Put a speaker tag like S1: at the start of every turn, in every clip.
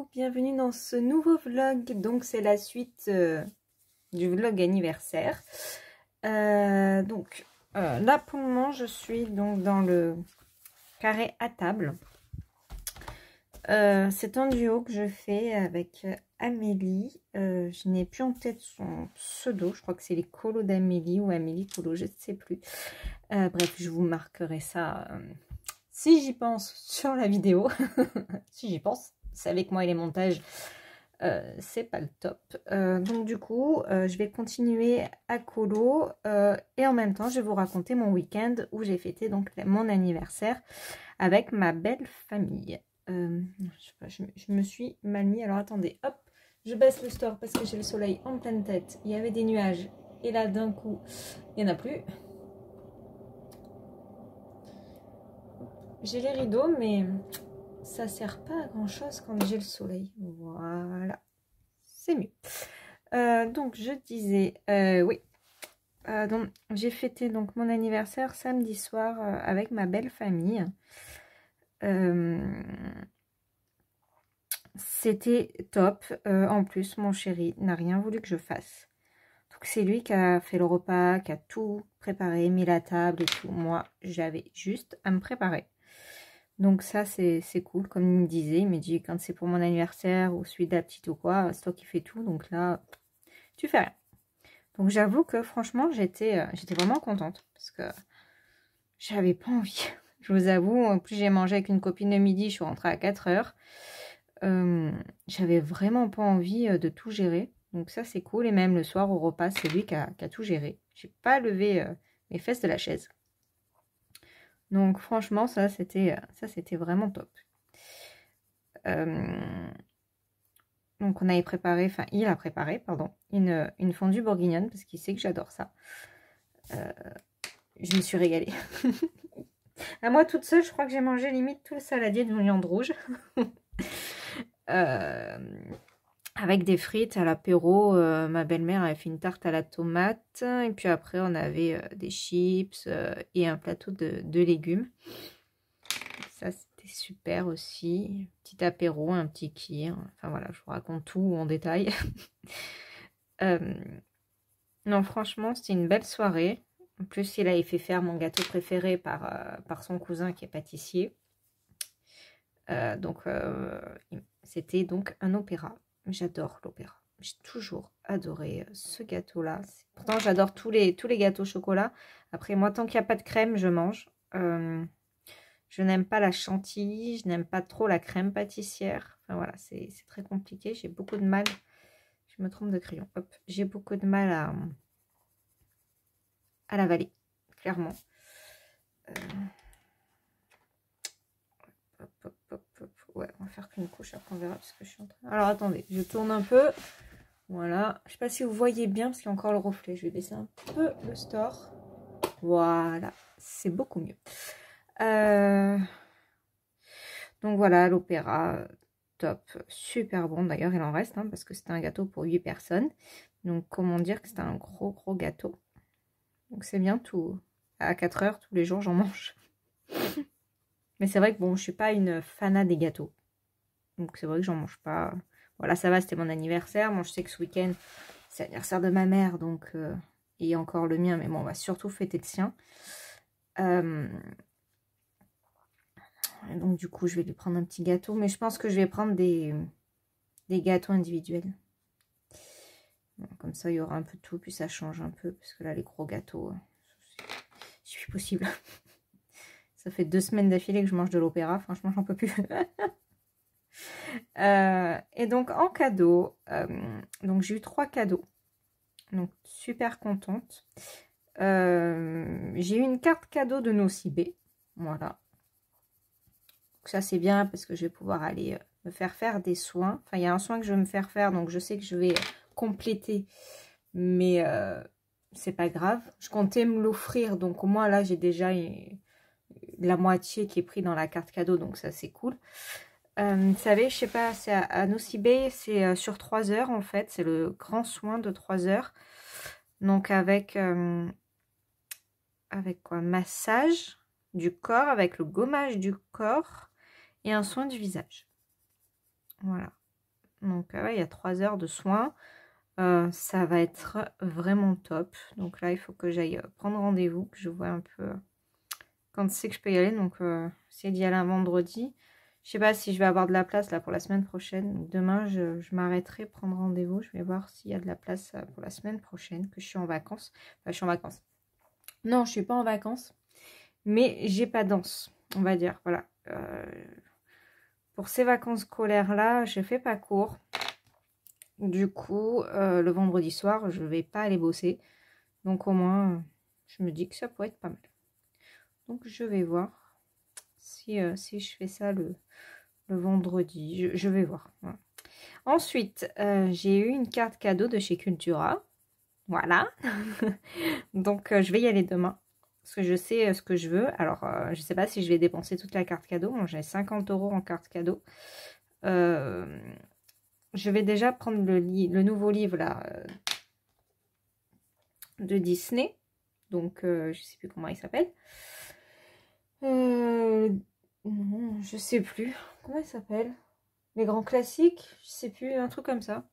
S1: Coucou, bienvenue dans ce nouveau vlog. Donc c'est la suite du vlog anniversaire. Là pour le moment je suis donc dans le carré à table. C'est un duo que je fais avec Amélie. Je n'ai plus en tête son pseudo, je crois que c'est les colos d'Amélie ou Amélie Colo, je ne sais plus. Bref, je vous marquerai ça si j'y pense sur la vidéo. Si j'y pense. C'est avec moi et les montages, c'est pas le top. Donc du coup, je vais continuer à colo et en même temps, je vais vous raconter mon week-end où j'ai fêté donc mon anniversaire avec ma belle famille. Je sais pas, je me suis mal mis. Alors attendez, hop, je baisse le store parce que j'ai le soleil en pleine tête. Il y avait des nuages et là d'un coup, il n'y en a plus. J'ai les rideaux, mais ça sert pas à grand chose quand j'ai le soleil. Voilà, c'est mieux. Donc je disais, oui. Donc j'ai fêté donc mon anniversaire samedi soir avec ma belle famille. C'était top. En plus, mon chéri n'a rien voulu que je fasse. Donc c'est lui qui a fait le repas, qui a tout préparé, mis la table et tout. Moi, j'avais juste à me préparer. Donc ça, c'est cool. Comme il me disait, il me dit quand c'est pour mon anniversaire ou celui de la petite ou quoi, c'est toi qui fais tout. Donc là, tu fais rien. Donc j'avoue que franchement, j'étais vraiment contente. Parce que j'avais pas envie. Je vous avoue, en plus j'ai mangé avec une copine de midi, je suis rentrée à 4 heures. J'avais vraiment pas envie de tout gérer. Donc ça, c'est cool. Et même le soir au repas, c'est lui qui a tout géré. J'ai pas levé mes fesses de la chaise. Donc franchement, ça c'était vraiment top. Donc on avait préparé, enfin il a préparé, pardon, une fondue bourguignonne parce qu'il sait que j'adore ça. Je me suis régalée. À moi toute seule, je crois que j'ai mangé limite tout le saladier de viande rouge. Avec des frites à l'apéro. Ma belle-mère avait fait une tarte à la tomate. Et puis après, on avait des chips et un plateau de légumes. Ça, c'était super aussi. Petit apéro, un petit kir. Enfin voilà, je vous raconte tout en détail. Non, franchement, c'était une belle soirée. En plus, il avait fait faire mon gâteau préféré par son cousin qui est pâtissier. C'était donc un opéra. J'adore l'opéra. J'ai toujours adoré ce gâteau-là. Pourtant, j'adore tous les gâteaux au chocolat. Après, moi, tant qu'il n'y a pas de crème, je mange. Je n'aime pas la chantilly. Je n'aime pas trop la crème pâtissière. Enfin, voilà, c'est très compliqué. J'ai beaucoup de mal. Je me trompe de crayon. Hop, j'ai beaucoup de mal à l'avaler, clairement. Ouais, on va faire qu'une couche, après on verra ce que je suis en train. Alors attendez, je tourne un peu. Voilà, je sais pas si vous voyez bien parce qu'il y a encore le reflet. Je vais baisser un peu le store. Voilà, c'est beaucoup mieux. Donc voilà, l'opéra, top, super bon. D'ailleurs, il en reste parce que c'était un gâteau pour 8 personnes. Donc comment dire que c'était un gros gâteau. Donc c'est bien tout. À 4 heures, tous les jours, j'en mange. Mais c'est vrai que bon, je suis pas une fanat des gâteaux. Donc c'est vrai que j'en mange pas. Voilà, ça va, c'était mon anniversaire. Moi, je sais que ce week-end, c'est l'anniversaire de ma mère. Donc, et encore le mien. Mais bon, on va surtout fêter le sien. Donc du coup, je vais lui prendre un petit gâteau. Mais je pense que je vais prendre des gâteaux individuels. Bon, comme ça, il y aura un peu de tout. Puis ça change un peu. Parce que là, les gros gâteaux, c'est plus possible. Ça fait 2 semaines d'affilée que je mange de l'opéra. Franchement, j'en peux plus. Et donc en cadeau, donc j'ai eu 3 cadeaux. Donc super contente. J'ai eu une carte cadeau de Nocibé. Voilà. Donc ça c'est bien parce que je vais pouvoir aller me faire des soins. Enfin, il y a un soin que je vais me faire, donc je sais que je vais compléter. Mais c'est pas grave. Je comptais me l'offrir, donc au moins là j'ai déjà la moitié qui est pris dans la carte cadeau, donc ça c'est cool. Vous savez, je sais pas, c'est à Nocibé, c'est sur 3 heures en fait, c'est le grand soin de 3 heures. Donc avec quoi? Massage du corps, avec le gommage du corps et un soin du visage. Voilà. Donc ouais, il y a 3 heures de soins. Ça va être vraiment top. Donc là, il faut que j'aille prendre rendez-vous, que je vois un peu quand c'est que je peux y aller. Donc, c'est d'y aller un vendredi. Je sais pas si je vais avoir de la place là pour la semaine prochaine. Donc, demain, je m'arrêterai prendre rendez-vous. Je vais voir s'il y a de la place pour la semaine prochaine, que je suis en vacances. Enfin, je suis en vacances. Non, je suis pas en vacances. Mais j'ai pas danse, on va dire. Voilà. Pour ces vacances scolaires-là, je fais pas cours. Du coup, le vendredi soir, je vais pas aller bosser. Donc, au moins, je me dis que ça pourrait être pas mal. Donc, je vais voir si je fais ça le vendredi. Je vais voir. Voilà. Ensuite, j'ai eu une carte cadeau de chez Cultura. Voilà. Donc, je vais y aller demain. Parce que je sais ce que je veux. Alors, je sais pas si je vais dépenser toute la carte cadeau. Moi, j'ai 50 € en carte cadeau. Je vais déjà prendre le nouveau livre là de Disney. Donc, je sais plus comment il s'appelle. Non, je sais plus. Comment il s'appelle? Les grands classiques? Je sais plus, un truc comme ça.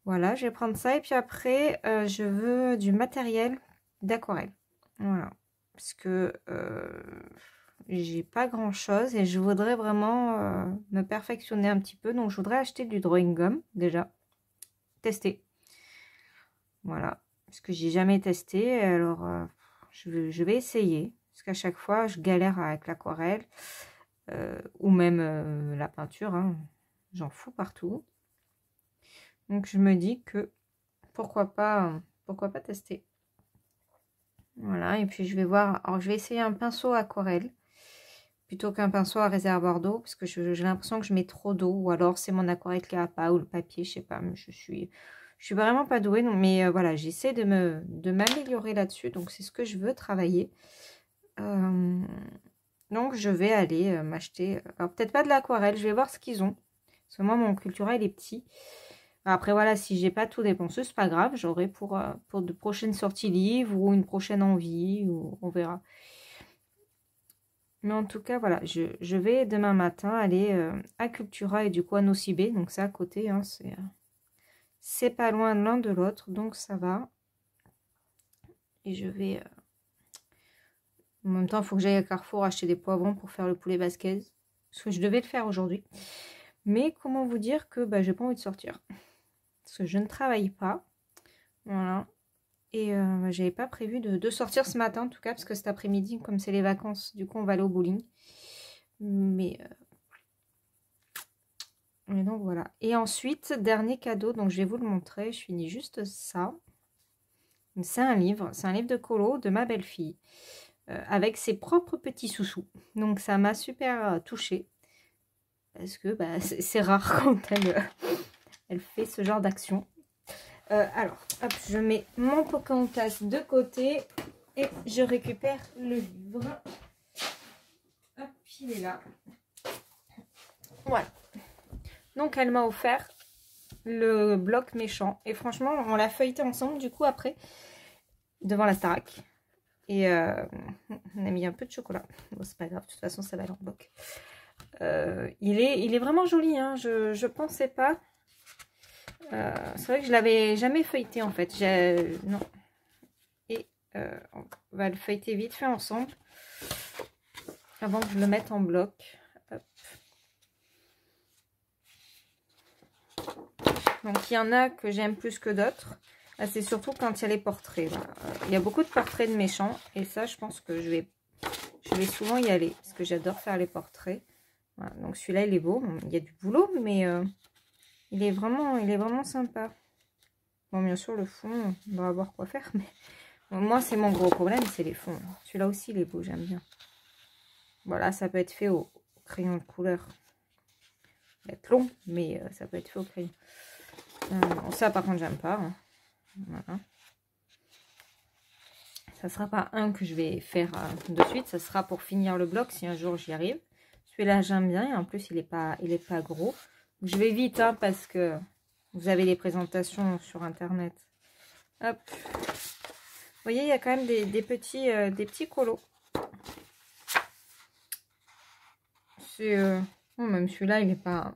S1: Voilà, je vais prendre ça. Et puis après, je veux du matériel d'aquarelle. Voilà. Parce que j'ai pas grand chose et je voudrais vraiment me perfectionner un petit peu. Donc, je voudrais acheter du drawing gum déjà. Tester. Voilà. Parce que j'ai jamais testé. Alors, je vais essayer. Parce qu'à chaque fois, je galère avec l'aquarelle. Ou même la peinture. Hein. J'en fous partout. Donc, je me dis que pourquoi pas tester. Voilà. Et puis, je vais voir. Alors, je vais essayer un pinceau aquarelle. Plutôt qu'un pinceau à réservoir d'eau. Parce que j'ai l'impression que je mets trop d'eau. Ou alors, c'est mon aquarelle qui a pas. Ou le papier, je sais pas. Mais je suis vraiment pas douée. Non, mais voilà, j'essaie de m'améliorer là-dessus. Donc, c'est ce que je veux travailler. Donc, je vais aller m'acheter... Alors, peut-être pas de l'aquarelle. Je vais voir ce qu'ils ont. Parce que moi, mon Cultura, il est petit. Après, voilà, si j'ai pas tout dépensé, c'est pas grave. J'aurai pour de prochaines sorties livres ou une prochaine envie. Ou on verra. Mais en tout cas, voilà. Je vais demain matin aller à Cultura et du coup à Nocibé. Donc, c'est à côté. Hein, c'est pas loin l'un de l'autre. Donc, ça va. Et je vais... En même temps, il faut que j'aille à Carrefour acheter des poivrons pour faire le poulet basquez. Parce que je devais le faire aujourd'hui. Mais comment vous dire que j'ai pas envie de sortir. Parce que je ne travaille pas. Voilà. Et j'avais pas prévu de sortir ce matin en tout cas. Parce que cet après-midi, comme c'est les vacances, du coup on va aller au bowling. Mais donc voilà. Et ensuite, dernier cadeau. Donc je vais vous le montrer. Je finis juste ça. C'est un livre. C'est un livre de colo de ma belle-fille. Avec ses propres petits sous-sous. Donc ça m'a super touchée. Parce que c'est rare quand elle fait ce genre d'action. Alors, hop, je mets mon Pocahontas de côté et je récupère le livre. Hop, il est là. Voilà. Donc, elle m'a offert le bloc méchant. Et franchement, on l'a feuilleté ensemble, du coup, après, devant la Starac. Et on a mis un peu de chocolat. Bon, c'est pas grave, de toute façon, ça va aller en bloc. Il est vraiment joli, hein. Je pensais pas. C'est vrai que je l'avais jamais feuilleté en fait. Non. Et on va le feuilleter vite fait ensemble avant que je le mette en bloc. Hop. Donc il y en a que j'aime plus que d'autres. C'est surtout quand il y a les portraits. Voilà. Il y a beaucoup de portraits de méchants et ça je pense que je vais souvent y aller parce que j'adore faire les portraits. Voilà. Donc celui-là il est beau. Il y a du boulot mais il est vraiment sympa. Bon, bien sûr, le fond, on va voir quoi faire. Mais bon, moi, c'est mon gros problème, c'est les fonds. Celui-là aussi, il est beau, j'aime bien. Voilà, ça peut être fait au crayon de couleur. Il va être long, mais ça peut être fait au crayon. Ça, par contre, j'aime pas. Hein. Voilà. Ça sera pas un que je vais faire de suite. Ça sera pour finir le bloc si un jour j'y arrive. Celui-là, j'aime bien. Et en plus, il est pas gros. Je vais vite hein, parce que vous avez les présentations sur Internet. Hop. Vous voyez, il y a quand même des petits colos. C'est Bon, même celui-là, il est pas...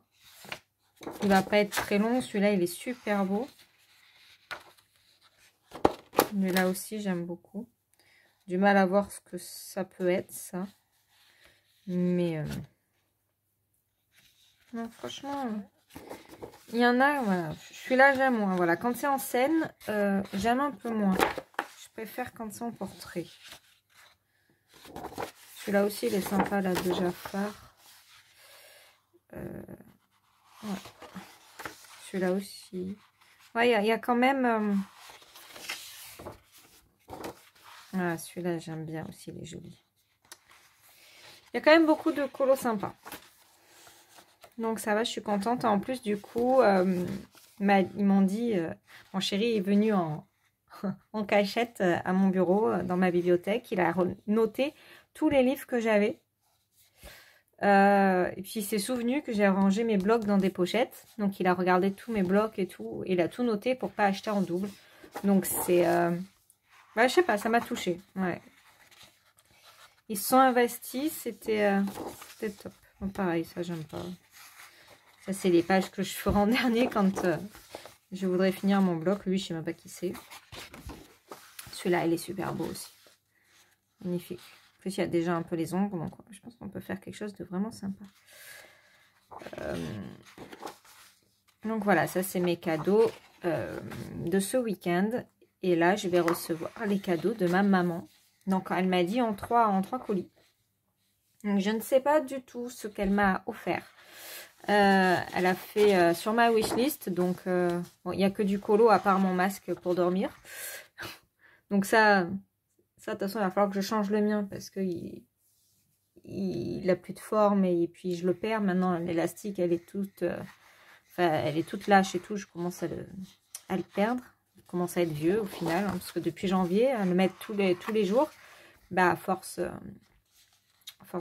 S1: Il va pas être très long. Celui-là, il est super beau. Mais là aussi, j'aime beaucoup. Du mal à voir ce que ça peut être, ça. Mais... non, franchement... il y en a, voilà. Celui-là, j'aime moins. Voilà. Quand c'est en scène, j'aime un peu moins. Je préfère quand c'est en portrait. Celui-là aussi, il est sympa, là, de Jafar. Ouais. Celui-là aussi. Ouais, il y a quand même... Ah, celui-là, j'aime bien aussi, il est joli. Il y a quand même beaucoup de colos sympas. Donc, ça va, je suis contente. En plus, du coup, ils m'ont dit... mon chéri est venu en cachette à mon bureau, dans ma bibliothèque. Il a noté tous les livres que j'avais. Et puis, il s'est souvenu que j'ai rangé mes blocs dans des pochettes. Donc, il a regardé tous mes blocs et tout. Et il a tout noté pour pas acheter en double. Donc, c'est... bah, je sais pas, ça m'a touchée. Ouais. Ils se sont investis, c'était top. Bon, pareil, ça, j'aime pas. Ça, c'est les pages que je ferai en dernier quand je voudrais finir mon bloc. Lui, je sais même pas qui c'est. Celui-là, il est super beau aussi. Magnifique. En plus, il y a déjà un peu les ombres, donc je pense qu'on peut faire quelque chose de vraiment sympa. Donc voilà, ça, c'est mes cadeaux de ce week-end. Et là, je vais recevoir les cadeaux de ma maman. Donc, elle m'a dit en trois colis. Donc, je ne sais pas du tout ce qu'elle m'a offert. Elle a fait sur ma wishlist. Donc, bon, il n'y a que du colo à part mon masque pour dormir. Donc, ça, de toute façon, il va falloir que je change le mien parce qu'il a plus de forme et puis je le perds. Maintenant, l'élastique, elle est toute, elle est toute lâche et tout. Je commence à le perdre. Il commence à être vieux au final, hein, parce que depuis janvier, à le mettre tous les jours, bah à force,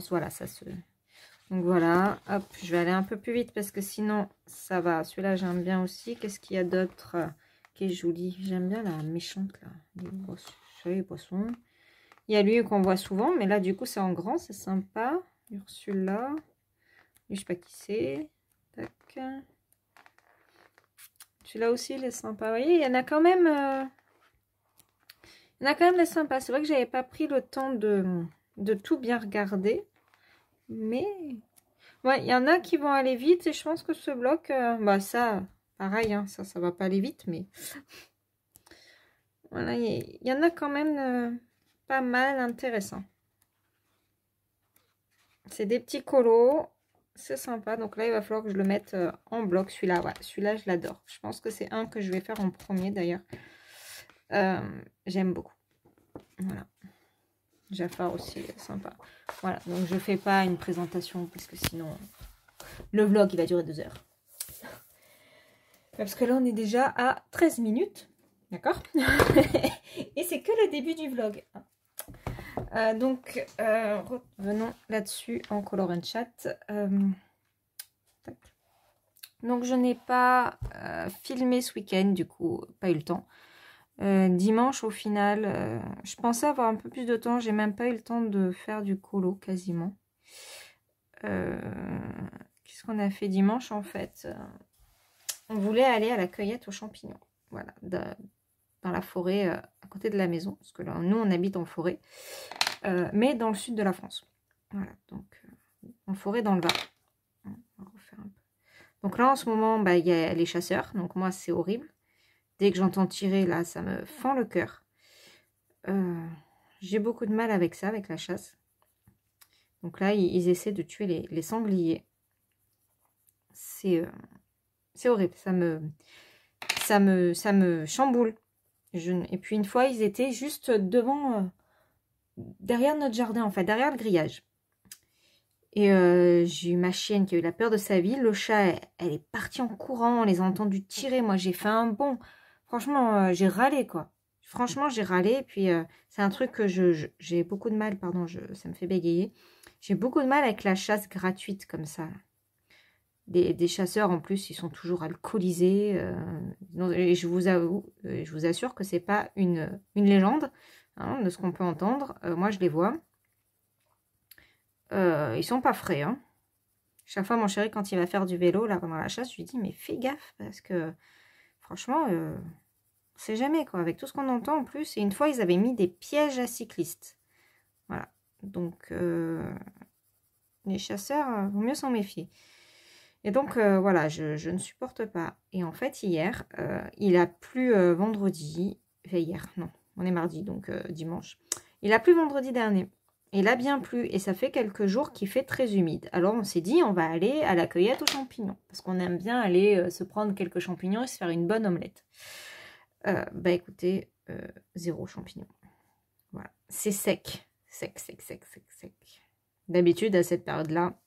S1: voilà, ça se... Donc voilà, hop, je vais aller un peu plus vite parce que sinon, ça va. Celui-là, j'aime bien aussi. Qu'est-ce qu'il y a d'autre qui est joli? J'aime bien la méchante, là. Les poissons. Il y a lui qu'on voit souvent, mais là, du coup, c'est en grand, c'est sympa. Ursula. Lui, je sais pas qui c'est. Tac. Celui-là aussi, il est sympa. Vous voyez, il y en a quand même... il y en a quand même des sympas. C'est vrai que j'avais pas pris le temps de tout bien regarder. Mais... ouais, il y en a qui vont aller vite. Et je pense que ce bloc... bah ça, pareil, hein, ça va pas aller vite. Mais... voilà, il y en a quand même pas mal intéressants. C'est des petits colos. C'est sympa. Donc là, il va falloir que je le mette en bloc. Celui-là, ouais. Celui-là, je l'adore. Je pense que c'est un que je vais faire en premier, d'ailleurs. J'aime beaucoup. Voilà. Jafar aussi, sympa. Voilà. Donc, je fais pas une présentation parce que sinon, le vlog, il va durer 2 heures. Parce que là, on est déjà à 13 minutes. D'accord. Et c'est que le début du vlog. Donc, revenons là-dessus en color and chat. Donc, je n'ai pas filmé ce week-end, du coup, pas eu le temps. Dimanche, au final, je pensais avoir un peu plus de temps. J'ai même pas eu le temps de faire du colo, quasiment. Qu'est-ce qu'on a fait dimanche, en fait? On voulait aller à la cueillette aux champignons. Voilà, dans la forêt à côté de la maison. Parce que là, nous, on habite en forêt. Mais dans le sud de la France. Voilà, donc en forêt dans le Var. On va refaire un peu. Donc là, en ce moment, bah, il y a les chasseurs. Donc moi, c'est horrible. Dès que j'entends tirer, là, ça me fend le cœur. J'ai beaucoup de mal avec ça, avec la chasse. Donc là, ils essaient de tuer les sangliers. C'est horrible. Ça me chamboule. Et puis une fois, ils étaient juste devant... derrière notre jardin, en fait, derrière le grillage. Et j'ai eu ma chienne qui a eu la peur de sa vie. Le chat, elle est partie en courant. On les a entendus tirer. Moi, j'ai fait un bond. Franchement, j'ai râlé, quoi. Franchement, j'ai râlé. Et puis, c'est un truc que j'ai beaucoup de mal. Pardon, ça me fait bégayer. J'ai beaucoup de mal avec la chasse gratuite, comme ça. Des chasseurs, en plus, ils sont toujours alcoolisés. Et je vous assure que c'est pas une légende, hein, de ce qu'on peut entendre. Moi, je les vois. Ils sont pas frais, hein. Chaque fois, mon chéri, quand il va faire du vélo, là, pendant la chasse, je lui dis, mais fais gaffe, parce que, franchement, on sait jamais, quoi. Avec tout ce qu'on entend, en plus. Et une fois, ils avaient mis des pièges à cyclistes. Voilà. Donc, les chasseurs, vaut mieux s'en méfier. Et donc, voilà, je ne supporte pas. Et en fait, hier, il a plu vendredi. Enfin, hier, non, on est mardi, donc dimanche. Il a plu vendredi dernier. Il a bien plu et ça fait quelques jours qu'il fait très humide. Alors, on s'est dit, on va aller à la cueillette aux champignons. Parce qu'on aime bien aller se prendre quelques champignons et se faire une bonne omelette. Bah, écoutez, 0 champignons. Voilà, c'est sec. Sec, sec, sec, sec, sec. D'habitude, à cette période-là,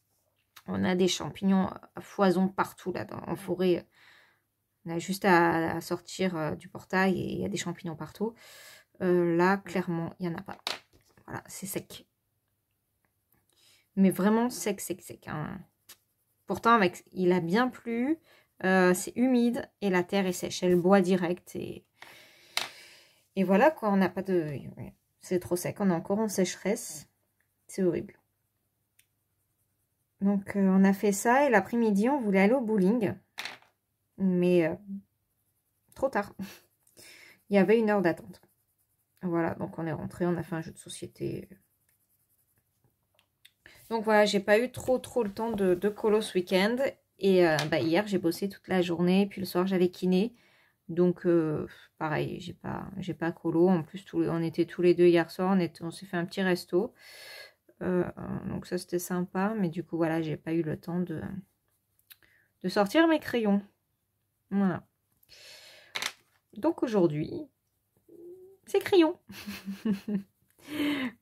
S1: on a des champignons à foison partout là en forêt. On a juste à sortir du portail et il y a des champignons partout. Là, clairement, il n'y en a pas. Voilà, c'est sec. Mais vraiment sec, sec, sec. Hein. Pourtant, il a bien plu. C'est humide et la terre est sèche. Elle boit direct. Et voilà quoi, on n'a pas de... C'est trop sec. On est encore en sécheresse. C'est horrible. Donc, on a fait ça et l'après-midi, on voulait aller au bowling. Mais trop tard. Il y avait 1 heure d'attente. Voilà, donc on est rentré, on a fait un jeu de société. Donc voilà, j'ai pas eu trop le temps de colo ce week-end. Et bah, hier, j'ai bossé toute la journée. Puis le soir, j'avais kiné. Donc, pareil, j'ai pas colo. En plus, on était tous les deux hier soir. On s'est fait un petit resto. Donc ça, c'était sympa. Mais du coup, voilà, j'ai pas eu le temps de sortir mes crayons. Voilà. Donc aujourd'hui, c'est crayon.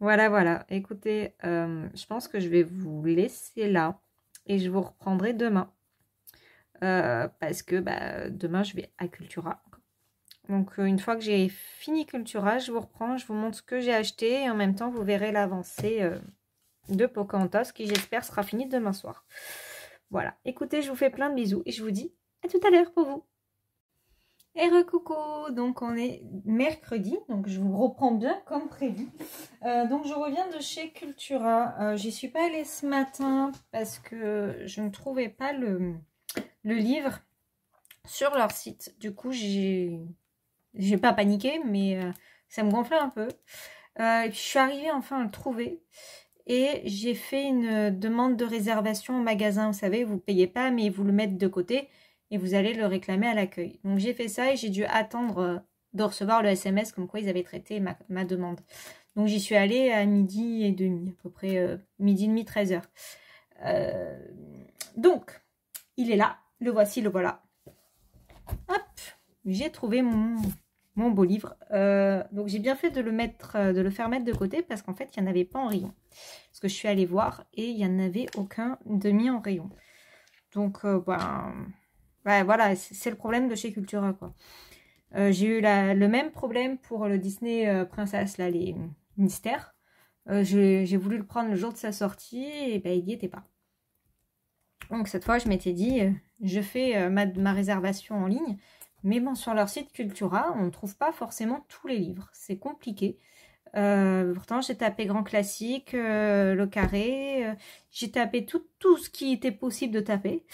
S1: Voilà, voilà. Écoutez, je pense que je vais vous laisser là. Et je vous reprendrai demain. Parce que bah, demain, je vais à Cultura. Donc, une fois que j'ai fini Cultura, je vous reprends. Je vous montre ce que j'ai acheté. Et en même temps, vous verrez l'avancée de Pocahontas qui, j'espère, sera finie demain soir. Voilà. Écoutez, je vous fais plein de bisous. Et je vous dis à tout à l'heure pour vous. Et recoucou, donc on est mercredi, donc je vous reprends bien comme prévu. Donc je reviens de chez Cultura. J'y suis pas allée ce matin parce que je ne trouvais pas le livre sur leur site. Du coup, j'ai pas paniqué, mais ça me gonflait un peu. Et puis je suis arrivée enfin à le trouver. Et j'ai fait une demande de réservation au magasin. Vous savez, vous payez pas, mais vous le mettez de côté. Et vous allez le réclamer à l'accueil. Donc j'ai fait ça et j'ai dû attendre de recevoir le SMS comme quoi ils avaient traité ma demande. Donc j'y suis allée à 12h30, à peu près 12h30, 13h. Donc, il est là, le voici, le voilà. Hop, j'ai trouvé mon beau livre. Donc j'ai bien fait de le faire mettre de côté parce qu'en fait il n'y en avait pas en rayon. Parce que je suis allée voir et il n'y en avait aucun de mis en rayon. Donc ouais, voilà, c'est le problème de chez Cultura, quoi. J'ai eu le même problème pour le Disney Princess, là, les mystères. J'ai voulu le prendre le jour de sa sortie et ben, il n'y était pas. Donc cette fois, je m'étais dit, je fais ma réservation en ligne. Mais bon, sur leur site Cultura, on ne trouve pas forcément tous les livres. C'est compliqué. Pourtant, j'ai tapé grand classique, le carré, j'ai tapé tout ce qui était possible de taper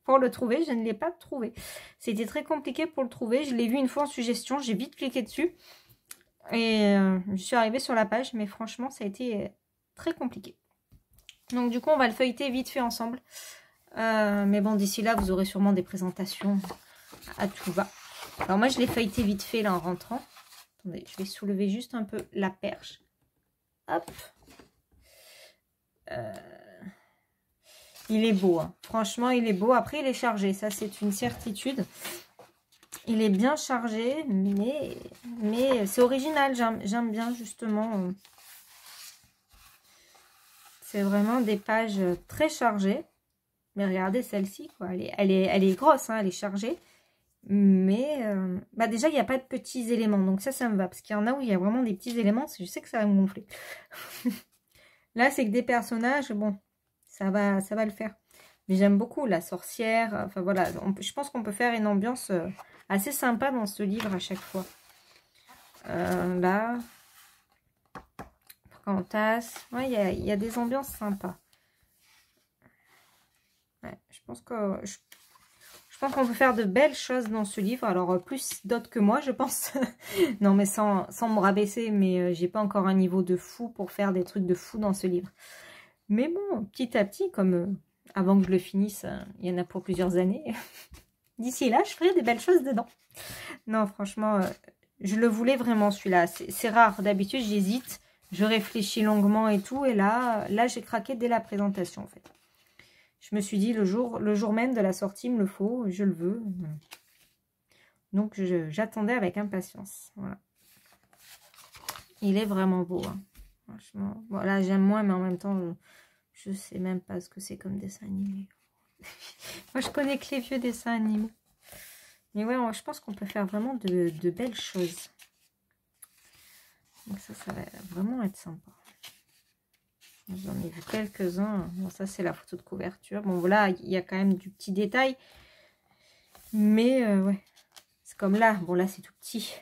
S1: pour le trouver. Je ne l'ai pas trouvé. C'était très compliqué pour le trouver. Je l'ai vu une fois en suggestion, j'ai vite cliqué dessus et je suis arrivée sur la page, mais franchement, ça a été très compliqué. Donc du coup, on va le feuilleter vite fait ensemble. Mais bon, d'ici là, vous aurez sûrement des présentations à tout va. Alors moi, je l'ai feuilleté vite fait là en rentrant. Attendez, je vais soulever juste un peu la perche. Hop. Il est beau. Hein. Franchement, il est beau. Après, il est chargé. Ça, c'est une certitude. Il est bien chargé, mais c'est original. J'aime bien, justement. C'est vraiment des pages très chargées. Mais regardez celle-ci, quoi. Elle est grosse, hein, elle est chargée. Mais bah déjà, il n'y a pas de petits éléments. Donc ça me va. Parce qu'il y en a où il y a vraiment des petits éléments. Je sais que ça va me gonfler. Là, c'est que des personnages. Bon, ça va le faire. Mais j'aime beaucoup la sorcière. Enfin voilà, je pense qu'on peut faire une ambiance assez sympa dans ce livre à chaque fois. Là, Pocahontas. Ouais, il y a des ambiances sympas. Je pense qu'on peut faire de belles choses dans ce livre. Alors, plus d'autres que moi, je pense. Non, mais sans me rabaisser, mais j'ai pas encore un niveau de fou pour faire des trucs de fou dans ce livre. Mais bon, petit à petit, comme avant que je le finisse, il y en a pour plusieurs années. D'ici là, je ferai des belles choses dedans. Non, franchement, je le voulais vraiment, celui-là. C'est rare. D'habitude, j'hésite. Je réfléchis longuement et tout. Et là j'ai craqué dès la présentation, en fait. Je me suis dit, le jour même de la sortie, il me le faut, je le veux. Donc, j'attendais avec impatience. Voilà. Il est vraiment beau. Hein. Franchement, voilà, j'aime moins, mais en même temps, je sais même pas ce que c'est comme dessin animé. Moi, je connais que les vieux dessins animés. Mais ouais, je pense qu'on peut faire vraiment de belles choses. Donc ça va vraiment être sympa. J'en ai vu quelques-uns. Bon, ça, c'est la photo de couverture. Bon, voilà, il y a quand même du petit détail. Mais, ouais. C'est comme là. Bon, là, c'est tout petit.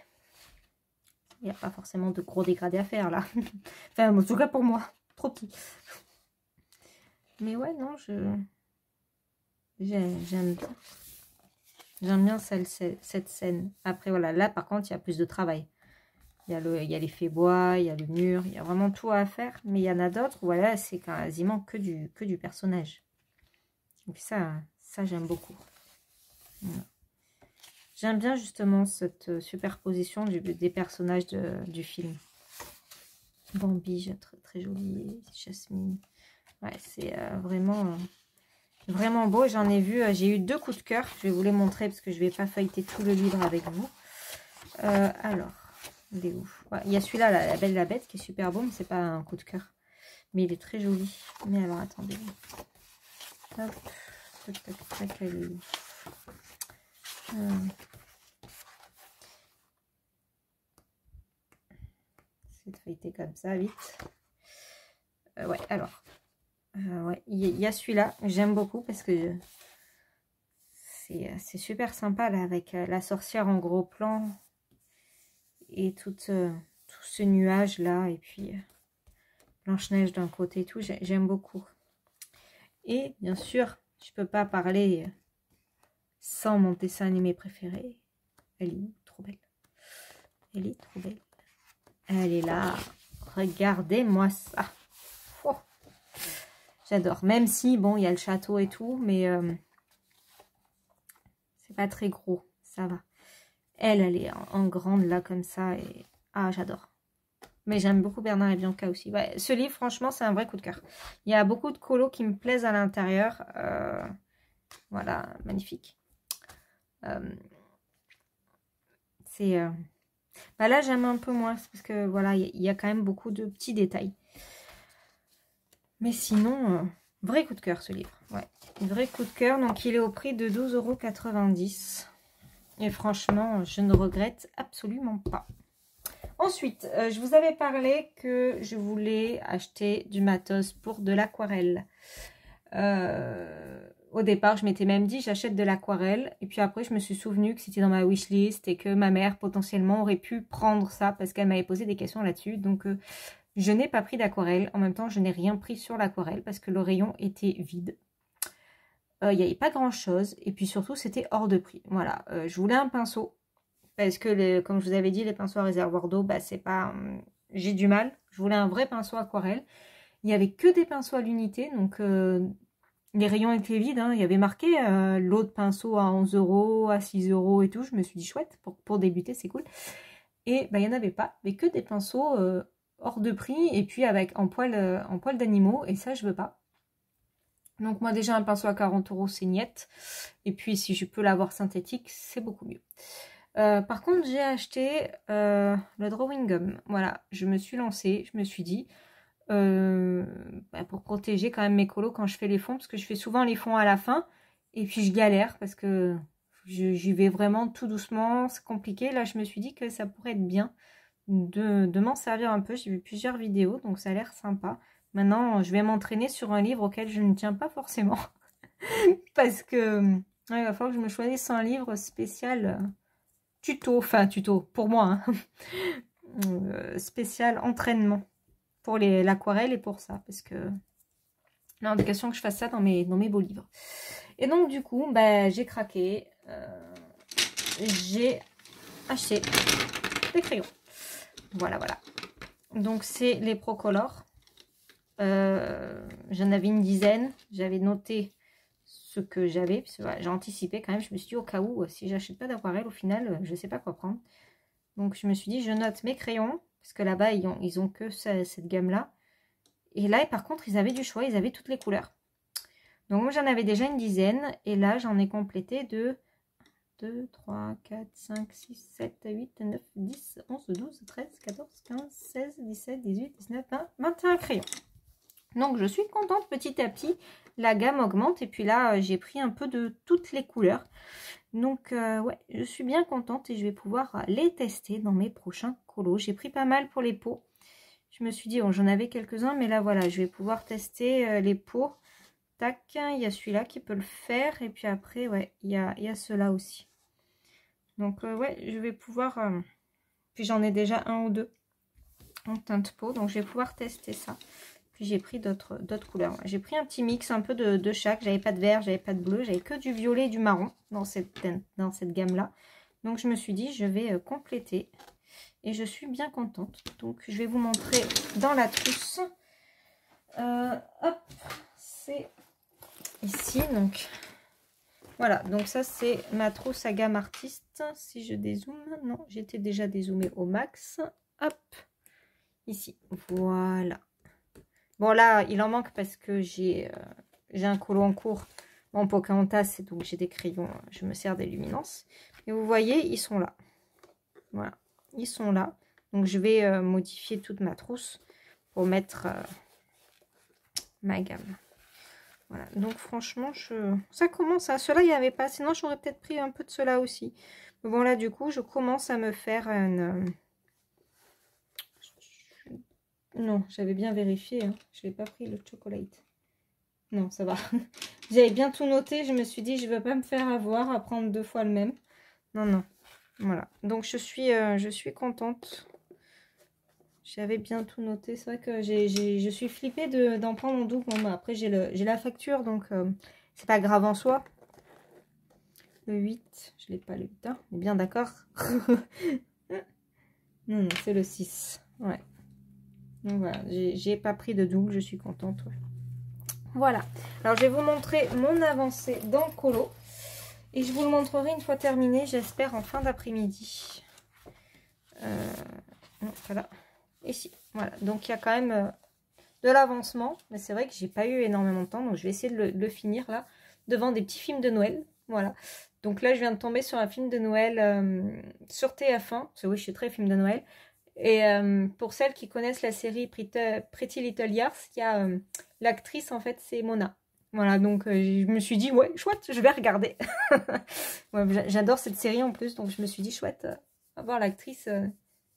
S1: Il n'y a pas forcément de gros dégradés à faire, là. Enfin, en tout cas, pour moi. Trop petit. Mais ouais, non, j'aime bien. J'aime bien cette scène. Après, voilà, là, par contre, il y a plus de travail. Il y a l'effet bois, il y a le mur, il y a vraiment tout à faire. Mais il y en a d'autres où voilà, c'est quasiment que du personnage. Donc ça j'aime beaucoup. Voilà. J'aime bien justement cette superposition des personnages du film. Bambi, très, très joli. Jasmine. Ouais, c'est vraiment beau. J'en ai vu, j'ai eu 2 coups de cœur. Je vais vous les montrer parce que je ne vais pas feuilleter tout le livre avec vous. Alors... Il est où? Ouais, il y a celui-là, la Belle et la Bête, qui est super beau, mais c'est pas un coup de cœur. Mais il est très joli. Mais alors, attendez. Hop. Tac, tac, tac, elle est où? C'est de feuilleter comme ça, vite. Ouais, alors. Ouais, il y a celui-là. J'aime beaucoup parce que c'est super sympa, là, avec la sorcière en gros plan. Et tout ce nuage là, et puis Blanche-Neige d'un côté et tout, j'aime beaucoup. Et bien sûr, je peux pas parler sans mon dessin animé préféré. Elle est où? Trop belle. Elle est trop belle. Elle est là. Regardez-moi ça. Oh. J'adore. Même si, bon, il y a le château et tout, mais c'est pas très gros. Ça va. Elle est en grande là comme ça et ah, j'adore. Mais j'aime beaucoup Bernard et Bianca aussi. Ouais, ce livre, franchement, c'est un vrai coup de cœur. Il y a beaucoup de colos qui me plaisent à l'intérieur. Voilà, magnifique. Bah là, j'aime un peu moins parce que voilà, il y a quand même beaucoup de petits détails. Mais sinon, vrai coup de cœur ce livre. Ouais, vrai coup de cœur. Donc, il est au prix de 12,90 €. Et franchement, je ne regrette absolument pas. Ensuite, je vous avais parlé que je voulais acheter du matos pour de l'aquarelle. Au départ, je m'étais même dit j'achète de l'aquarelle. Et puis après, je me suis souvenu que c'était dans ma wishlist et que ma mère potentiellement aurait pu prendre ça parce qu'elle m'avait posé des questions là-dessus. Donc, je n'ai pas pris d'aquarelle. En même temps, je n'ai rien pris sur l'aquarelle parce que le rayon était vide. Il n'y avait pas grand-chose. Et puis surtout, c'était hors de prix. Voilà, je voulais un pinceau. Parce que, comme je vous avais dit, les pinceaux à réservoir d'eau, bah, c'est pas... j'ai du mal. Je voulais un vrai pinceau aquarelle. Il n'y avait que des pinceaux à l'unité. Donc, les rayons étaient vides. Hein. Il y avait marqué l'autre pinceau à 11 €, à 6 € et tout. Je me suis dit, chouette, pour débuter, c'est cool. Et bah, il n'y en avait pas. Mais que des pinceaux hors de prix. Et puis, en poil d'animaux. Et ça, je veux pas. Donc, moi, déjà, un pinceau à 40 €, c'est niette. Et puis, si je peux l'avoir synthétique, c'est beaucoup mieux. Par contre, j'ai acheté le Drawing Gum. Voilà, je me suis lancée, je me suis dit, pour protéger quand même mes colos quand je fais les fonds, parce que je fais souvent les fonds à la fin, et puis je galère, parce que j'y vais vraiment tout doucement, c'est compliqué. Là, je me suis dit que ça pourrait être bien de m'en servir un peu. J'ai vu plusieurs vidéos, donc ça a l'air sympa. Maintenant, je vais m'entraîner sur un livre auquel je ne tiens pas forcément, parce que il va falloir que je me choisisse un livre spécial... tuto, pour moi, hein. Spécial entraînement pour l'aquarelle et pour ça, parce que Non, de question que je fasse ça dans mes beaux livres. Et donc, du coup, bah, j'ai craqué. J'ai acheté des crayons. Voilà, voilà. Donc, c'est les Procolor. J'en avais une dizaine. J'avais noté ce que j'avais. Voilà, j'ai anticipé quand même. Je me suis dit, au cas où, si j'achète pas d'aquarelle, au final, je sais pas quoi prendre. Donc, je me suis dit, je note mes crayons. Parce que là-bas, ils ont que cette gamme-là. Et là, par contre, ils avaient du choix, ils avaient toutes les couleurs. Donc moi, j'en avais déjà une dizaine. Et là, j'en ai complété de 2, 3, 4, 5, 6, 7, 8, 9, 10, 11, 12, 13, 14, 15, 16, 17, 18, 19, 20, 21 crayons. Donc je suis contente, petit à petit, la gamme augmente. Et puis là, j'ai pris un peu de toutes les couleurs. Donc ouais, je suis bien contente et je vais pouvoir les tester dans mes prochains colos. J'ai pris pas mal pour les pots. Je me suis dit, bon, j'en avais quelques-uns, mais là, voilà, je vais pouvoir tester les pots. Tac, il y a celui-là qui peut le faire. Et puis après, ouais, il y a ceux-là aussi. Donc, ouais, je vais pouvoir... Puis j'en ai déjà un ou deux en teinte peau. Donc, je vais pouvoir tester ça. Puis j'ai pris d'autres couleurs. J'ai pris un petit mix un peu de chaque. J'avais pas de vert, j'avais pas de bleu. J'avais que du violet et du marron dans cette gamme-là. Donc, je me suis dit, je vais compléter. Et je suis bien contente. Donc, je vais vous montrer dans la trousse. Hop, c'est ici. Donc, voilà. Donc, ça, c'est ma trousse à gamme artiste. Si je dézoome, non, j'étais déjà dézoomée au max. Hop, ici. Voilà. Bon, là, il en manque parce que j'ai un colo en cours en Pocahontas. Et donc, j'ai des crayons. Je me sers des luminances. Et vous voyez, ils sont là. Voilà. Ils sont là. Donc, je vais modifier toute ma trousse pour mettre ma gamme. Voilà. Donc, franchement, ça commence à... Ceux-là, il n'y avait pas. Sinon, j'aurais peut-être pris un peu de ceux-là aussi. Mais bon, là, du coup, je commence à me faire une... Non, j'avais bien vérifié. Hein. Je n'ai pas pris le chocolate. Non, ça va. J'avais bien tout noté. Je me suis dit, je ne veux pas me faire avoir à prendre 2 fois le même. Non, non. Voilà. Donc, je suis contente. J'avais bien tout noté. C'est vrai que je suis flippée d'en prendre en double. Bon, bah, après, j'ai la facture, donc c'est pas grave en soi. Le 8, je l'ai pas le 8, hein. On est bien d'accord. Non, non, c'est le 6. Ouais. Donc voilà, j'ai pas pris de double, je suis contente. Ouais. Voilà. Alors, je vais vous montrer mon avancée dans le colo. Et je vous le montrerai une fois terminé, j'espère, en fin d'après-midi. Voilà. Ici, voilà. Donc, il y a quand même de l'avancement. Mais c'est vrai que j'ai pas eu énormément de temps. Donc, je vais essayer de le finir là, devant des petits films de Noël. Voilà. Donc là, je viens de tomber sur un film de Noël sur TF1. Parce que oui, je suis très film de Noël. Et pour celles qui connaissent la série Pretty Little Liars, il y a l'actrice, en fait, c'est Mona. Voilà, donc je me suis dit, ouais, chouette, je vais regarder. Ouais, j'adore cette série en plus, donc je me suis dit, chouette, avoir l'actrice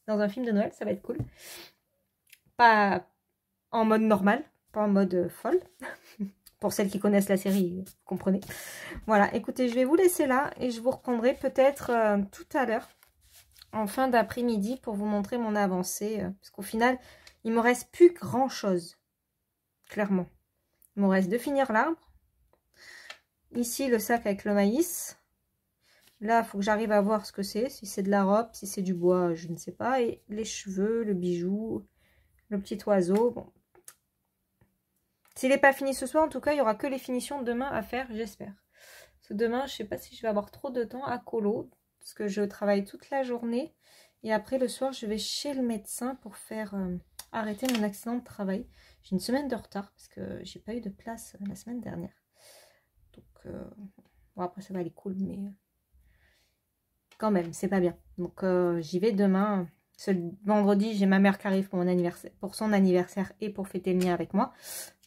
S1: dans un film de Noël, ça va être cool. Pas en mode normal, pas en mode folle. Pour celles qui connaissent la série, vous comprenez. Voilà, écoutez, je vais vous laisser là et je vous reprendrai peut-être tout à l'heure, en fin d'après-midi, pour vous montrer mon avancée. Parce qu'au final, il me reste plus grand-chose, clairement. Il me reste de finir l'arbre. Ici, le sac avec le maïs. Là, il faut que j'arrive à voir ce que c'est. Si c'est de la robe, si c'est du bois, je ne sais pas. Et les cheveux, le bijou, le petit oiseau. Bon. S'il n'est pas fini ce soir, en tout cas, il n'y aura que les finitions demain à faire, j'espère. Parce que demain, je ne sais pas si je vais avoir trop de temps à colo. Parce que je travaille toute la journée. Et après, le soir, je vais chez le médecin pour faire arrêter mon accident de travail. J'ai une semaine de retard parce que j'ai pas eu de place la semaine dernière. Donc, bon, après, ça va aller cool, mais quand même, c'est pas bien. Donc, j'y vais demain. Ce vendredi, j'ai ma mère qui arrive pour mon anniversaire, pour son anniversaire et pour fêter le mien avec moi.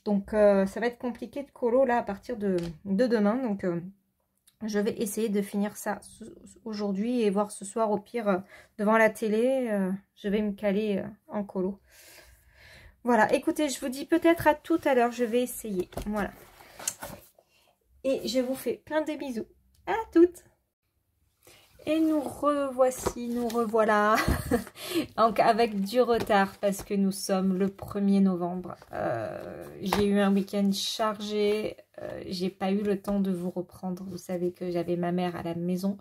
S1: Donc, ça va être compliqué de colo là à partir de demain. Donc, je vais essayer de finir ça aujourd'hui et voir ce soir au pire devant la télé. Je vais me caler en colo. Voilà, écoutez, je vous dis peut-être à tout à l'heure, je vais essayer. Voilà. Et je vous fais plein de bisous. À toutes. Et nous revoici, nous revoilà, donc avec du retard parce que nous sommes le 1er novembre. J'ai eu un week-end chargé, j'ai pas eu le temps de vous reprendre. Vous savez que j'avais ma mère à la maison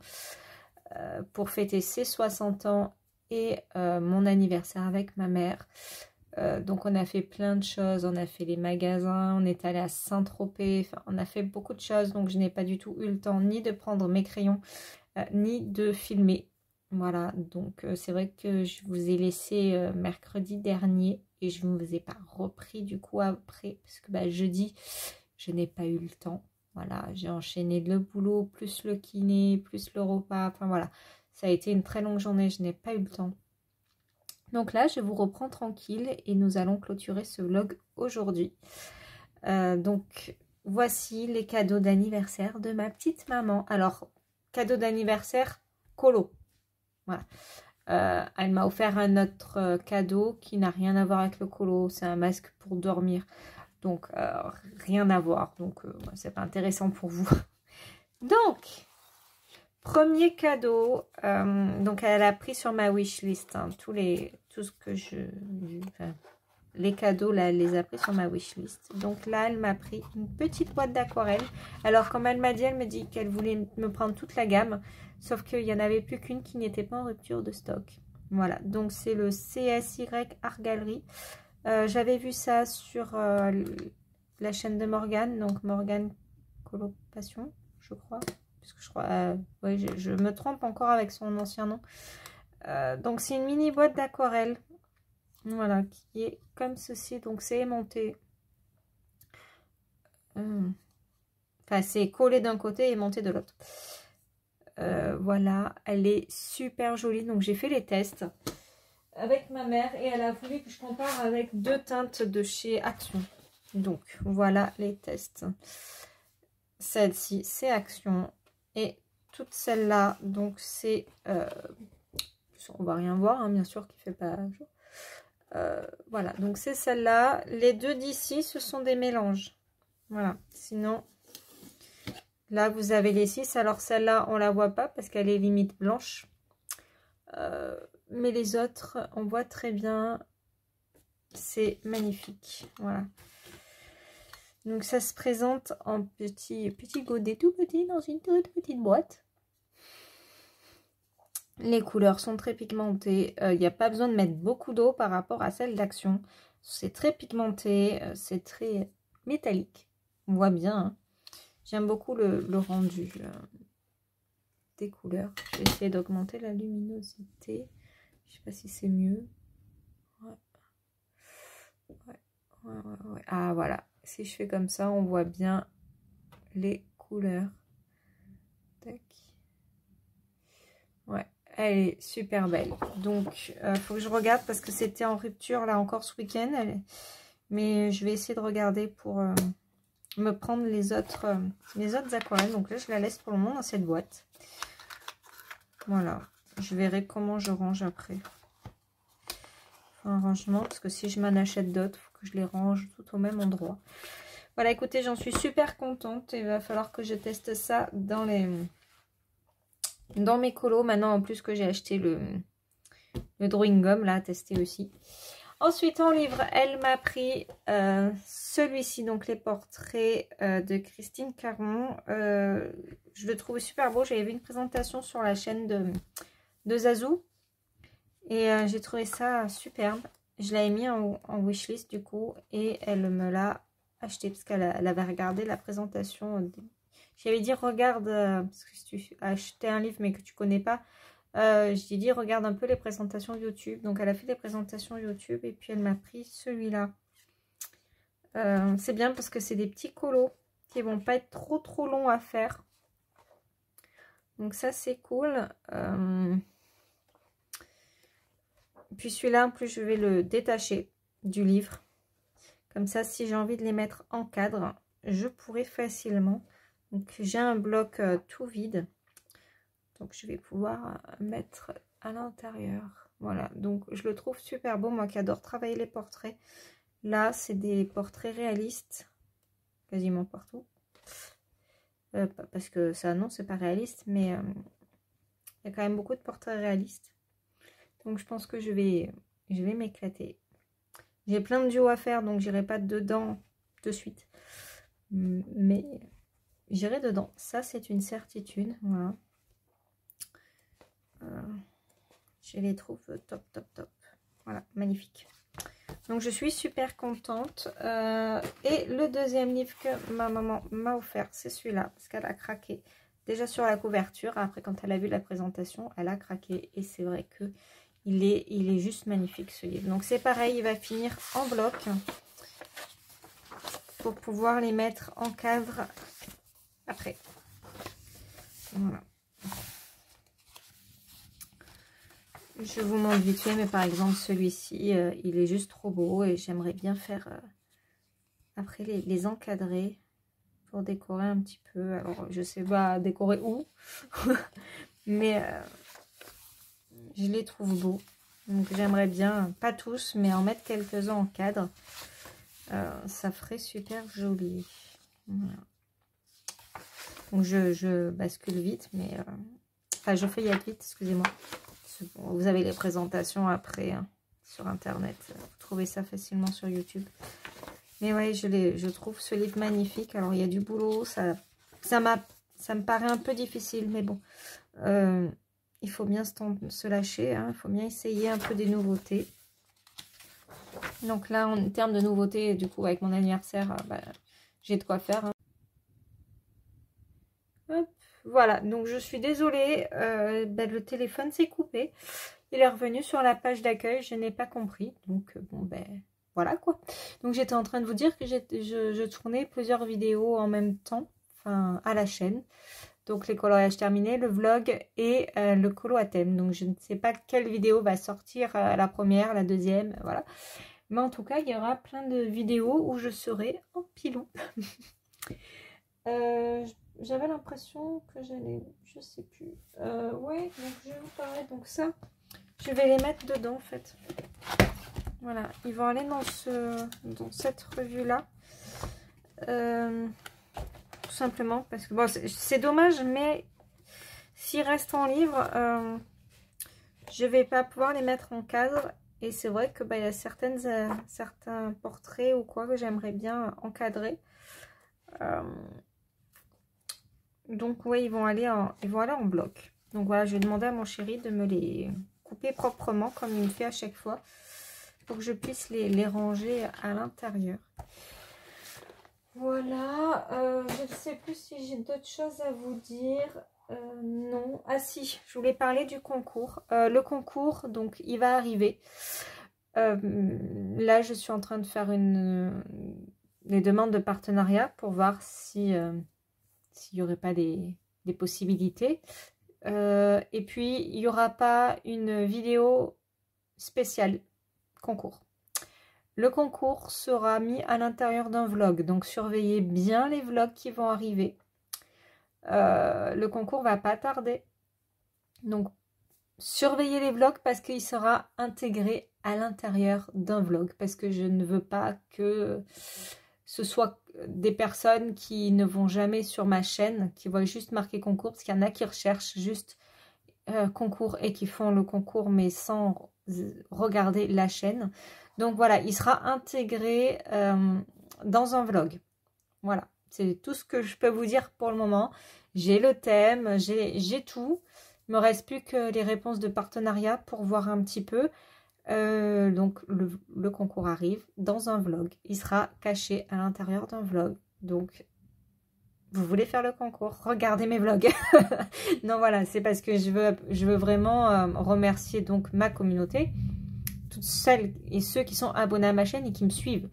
S1: pour fêter ses 60 ans et mon anniversaire avec ma mère. Donc on a fait plein de choses, on a fait les magasins, on est allé à Saint-Tropez, enfin, on a fait beaucoup de choses, donc je n'ai pas du tout eu le temps ni de prendre mes crayons, ni de filmer. Voilà, donc c'est vrai que je vous ai laissé mercredi dernier et je ne vous ai pas repris du coup après, parce que bah, jeudi, je n'ai pas eu le temps. Voilà, j'ai enchaîné le boulot, plus le kiné, plus le repas, enfin voilà. Ça a été une très longue journée, je n'ai pas eu le temps. Donc là, je vous reprends tranquille et nous allons clôturer ce vlog aujourd'hui. Donc, voici les cadeaux d'anniversaire de ma petite maman. Alors, cadeau d'anniversaire colo. Voilà. Elle m'a offert un autre cadeau qui n'a rien à voir avec le colo. C'est un masque pour dormir. Donc, rien à voir. Donc, c'est pas intéressant pour vous. Donc, premier cadeau. Donc, elle a pris sur ma wishlist hein, tout ce que enfin, les cadeaux, là, elle les a pris sur ma wishlist. Donc là, elle m'a pris une petite boîte d'aquarelle. Alors, comme elle m'a dit qu'elle voulait me prendre toute la gamme. Sauf qu'il n'y en avait plus qu'une qui n'était pas en rupture de stock. Voilà, donc c'est le CSY Art Gallery. J'avais vu ça sur la chaîne de Morgane. Donc Morgane Coloration, je crois. Parce que je crois, ouais, je me trompe encore avec son ancien nom. Donc c'est une mini boîte d'aquarelle. Voilà, qui est comme ceci. Donc c'est aimanté. Enfin, c'est collé d'un côté et aimanté de l'autre. Voilà, elle est super jolie. Donc j'ai fait les tests avec ma mère et elle a voulu que je compare avec 2 teintes de chez Action. Donc voilà les tests. Celle-ci c'est Action et toute celle-là donc c'est on va rien voir hein, bien sûr qui fait pas jour. Voilà, donc c'est celle-là. Les deux d'ici, ce sont des mélanges. Voilà, sinon, là, vous avez les 6. Alors, celle-là, on la voit pas parce qu'elle est limite blanche. Mais les autres, on voit très bien. C'est magnifique. Voilà. Donc, ça se présente en petit godet tout petit dans une toute petite boîte. Les couleurs sont très pigmentées. Il n'y a pas besoin de mettre beaucoup d'eau par rapport à celle d'Action. C'est très pigmenté. C'est très métallique. On voit bien. Hein. J'aime beaucoup le rendu des couleurs. Je vais essayer d'augmenter la luminosité. Je sais pas si c'est mieux. Ouais. Ah voilà. Si je fais comme ça, on voit bien les couleurs. Tac. Ouais. Elle est super belle. Donc, faut que je regarde parce que c'était en rupture là encore ce week-end. Mais je vais essayer de regarder pour me prendre les autres aquarelles. Donc là, je la laisse pour le moment dans cette boîte. Voilà. Je verrai comment je range après. Un rangement parce que si je m'en achète d'autres, il faut que je les range tout au même endroit. Voilà, écoutez, j'en suis super contente. Il va falloir que je teste ça dans mes colos. Maintenant, en plus que j'ai acheté le drawing gum là à tester aussi. Ensuite, en livre, elle m'a pris celui-ci, donc les portraits de Christine Caron. Je le trouve super beau. J'avais vu une présentation sur la chaîne de Zazou. Et j'ai trouvé ça superbe. Je l'avais mis en wishlist du coup. Et elle me l'a acheté parce qu'elle avait regardé la présentation. J'avais dit regarde, parce que si tu as acheté un livre mais que tu connais pas. Je lui ai dit regarde un peu les présentations YouTube. Donc elle a fait des présentations YouTube et puis elle m'a pris celui-là. C'est bien parce que c'est des petits colos qui vont pas être trop longs à faire. Donc ça c'est cool. Puis celui-là en plus je vais le détacher du livre. Comme ça si j'ai envie de les mettre en cadre, je pourrais facilement. Donc j'ai un bloc tout vide. Donc je vais pouvoir mettre à l'intérieur. Voilà, donc je le trouve super beau. Moi qui adore travailler les portraits. Là, c'est des portraits réalistes. Quasiment partout. Parce que ça, non, c'est pas réaliste. Mais Il y a quand même beaucoup de portraits réalistes. Donc je pense que je vais m'éclater. J'ai plein de duos à faire, donc j'irai pas dedans de suite. Mais j'irai dedans. Ça, c'est une certitude. Voilà. Je les trouve top, top, top. Voilà, magnifique. Donc je suis super contente. Et le deuxième livre que ma maman m'a offert, c'est celui-là. Parce qu'elle a craqué. Déjà sur la couverture. Après, quand elle a vu la présentation, elle a craqué. Et c'est vrai que il est juste magnifique ce livre. Donc c'est pareil, il va finir en bloc. Pour pouvoir les mettre en cadre après. Voilà. Je vous montre vite fait, mais par exemple celui-ci, il est juste trop beau et j'aimerais bien faire après les encadrer pour décorer un petit peu. Alors je sais pas décorer où, mais je les trouve beaux. Donc j'aimerais bien, pas tous, mais en mettre quelques-uns en cadre. Ça ferait super joli. Voilà. Donc je bascule vite, mais enfin je feuillette vite, excusez-moi. Vous avez les présentations après hein, sur internet. Vous trouvez ça facilement sur YouTube. Mais ouais, je trouve ce livre magnifique. Alors il y a du boulot, ça me paraît un peu difficile, mais bon. Il faut bien se lâcher, hein, il faut bien essayer un peu des nouveautés. Donc là, en termes de nouveautés, du coup, avec mon anniversaire, bah, j'ai de quoi faire. Hein. Hop, voilà, donc je suis désolée, bah, le téléphone s'est coupé. Il est revenu sur la page d'accueil, je n'ai pas compris. Donc, bon, ben, voilà quoi. Donc, j'étais en train de vous dire que je tournais plusieurs vidéos en même temps, enfin, à la chaîne. Donc, les coloriages terminés, le vlog et le colo à thème. Donc, je ne sais pas quelle vidéo va sortir, la première, la deuxième, voilà. Mais en tout cas, il y aura plein de vidéos où je serai en pilon. J'avais l'impression que j'allais... Je sais plus. Ouais, donc je vais vous parler. Donc ça, je vais les mettre dedans en fait. Voilà, ils vont aller dans cette revue-là. Tout simplement parce que... Bon, c'est dommage, mais s'ils restent en livre, je vais pas pouvoir les mettre en cadre. Et c'est vrai que bah, y a certains portraits ou quoi que j'aimerais bien encadrer. Donc ouais, ils vont aller en bloc. Donc voilà, je vais demander à mon chéri de me les couper proprement comme il me fait à chaque fois. Pour que je puisse les ranger à l'intérieur. Voilà, je ne sais plus si j'ai d'autres choses à vous dire. Non, ah si, je voulais parler du concours. Le concours, donc il va arriver. Là, je suis en train de faire les demandes de partenariat pour voir si s'il n'y aurait pas des possibilités. Et puis, il n'y aura pas une vidéo spéciale concours. Le concours sera mis à l'intérieur d'un vlog. Donc, surveillez bien les vlogs qui vont arriver. Le concours va pas tarder. Donc, surveillez les vlogs parce qu'il sera intégré à l'intérieur d'un vlog. Parce que je ne veux pas que ce soit des personnes qui ne vont jamais sur ma chaîne, qui voient juste marquer concours, parce qu'il y en a qui recherchent juste concours et qui font le concours, mais sans regarder la chaîne. Donc voilà, il sera intégré dans un vlog. Voilà, c'est tout ce que je peux vous dire pour le moment. J'ai le thème, j'ai tout. Il me reste plus que les réponses de partenariat pour voir un petit peu. Donc le concours arrive dans un vlog. Il sera caché à l'intérieur d'un vlog. Donc vous voulez faire le concours, regardez mes vlogs. Non voilà, c'est parce que je veux vraiment remercier donc ma communauté, toutes celles et ceux qui sont abonnés à ma chaîne et qui me suivent.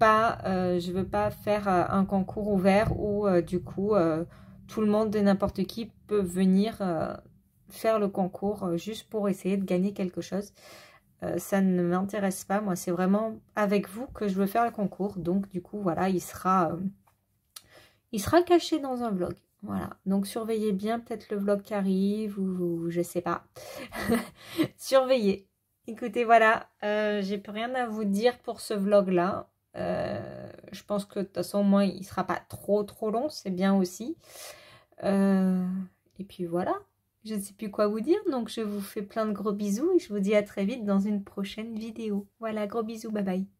S1: Je veux pas faire un concours ouvert où du coup tout le monde et n'importe qui peut venir faire le concours juste pour essayer de gagner quelque chose. Ça ne m'intéresse pas, moi c'est vraiment avec vous que je veux faire le concours. Donc du coup voilà, il sera caché dans un vlog. Voilà, donc surveillez bien peut-être le vlog qui arrive ou je sais pas. Surveillez. Écoutez, voilà, j'ai plus rien à vous dire pour ce vlog-là. Je pense que de toute façon, au moins, il sera pas trop long, c'est bien aussi. Et puis voilà. je ne sais plus quoi vous dire, donc je vous fais plein de gros bisous et je vous dis à très vite dans une prochaine vidéo. Voilà, gros bisous, bye bye.